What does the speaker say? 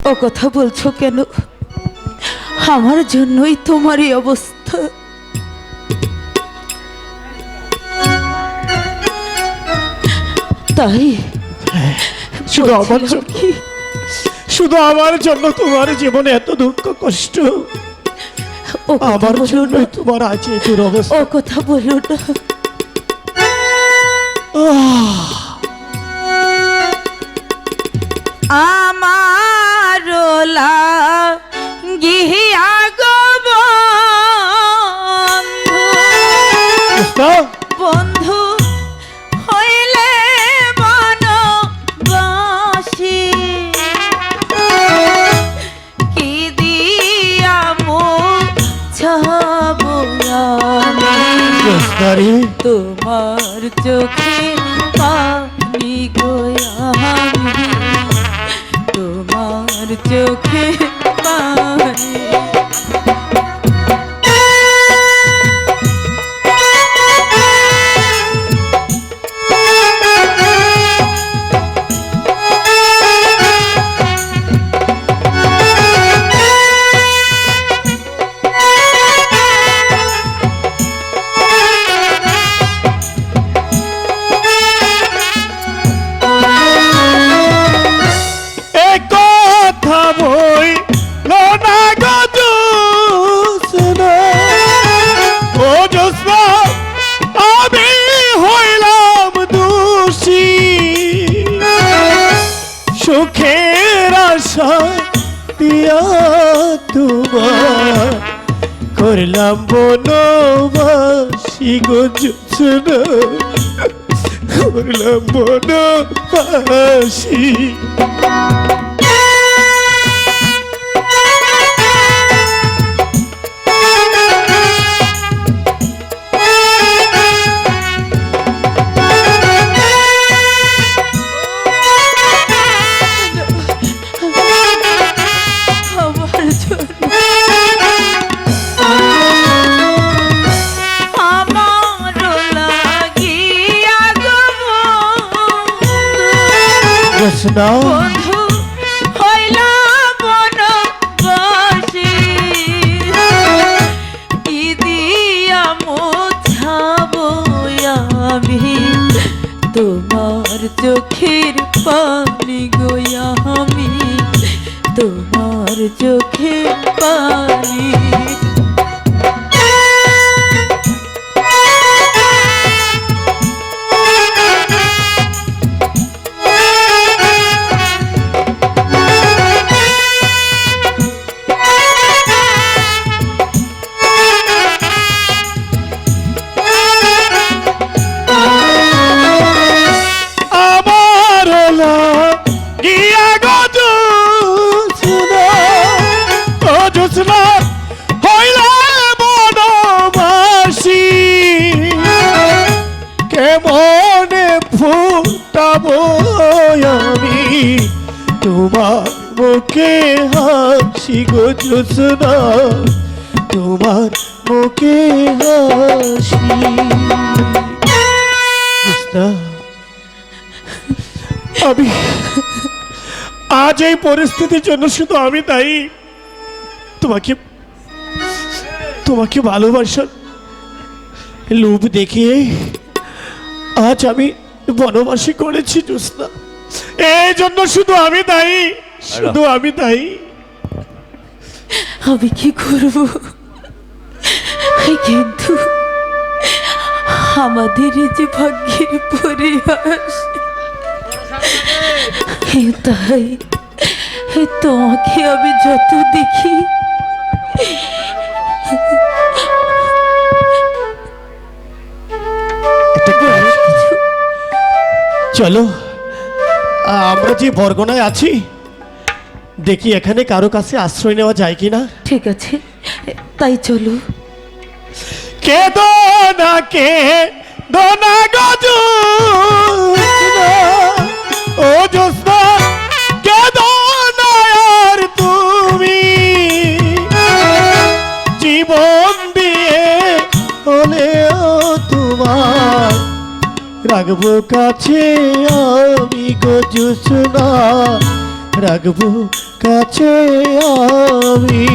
ও কথা বলছো কেন? আমার জন্যই তোমার এই অবস্থা। তাই শুধু আমার জন্য, শুধু আমার জন্য তোমার জীবনে এত দুঃখ কষ্ট, আমার জন্য তোমার আছে দুরবস্থা। ও কথা বলো না। আমার গিয়া গো বন্ধু, বন্ধু হইলে বনবাসী, কি দিয়া মুছাবো আমি তোমার চোখে পানি গো আমি, তোমার চোখে পানি। সুখের আশা দিয়া তোমার করলাম বনবাসী গো জোছনা, করলাম বনবাসী। বন্ধু হইলা বনবাসী, কি দিয়া মুছাবো আমি তোমার চোখের পানি গো আমি, তোমার চোখের পানি। মনে ফুটাবো আমি তোমার মুখে হাসি গো জোছনা, তোমার মুখে হাসি। আমি আজ এই পরিস্থিতির জন্য শুধু আমি দায়ী। তোমাকে তোমাকে ভালোবাসার লোভ দেখিয়ে আজ আমি বনবাসী করেছি জোছনা, এই জন্য শুধু আমি দায়ী, শুধু আমি দায়ী। আমি কি করব? কিন্তু আমাদের যে ভাগ্যের পরিহাস, তাই তোমাকে আমি যত দেখি চলো আমরা যে বরগনায় আছি দেখি এখানে কারো কাছে আশ্রয় নেওয়া যায় কিনা। ঠিক আছে, তাই চলো। কেদো না গো ও জোছনা, কেদো না আর তুমি, জীবন দিয়ে হলেও তোমার রাখবো কাছে আমি গো জোছনা, রাখবো কাছে আমি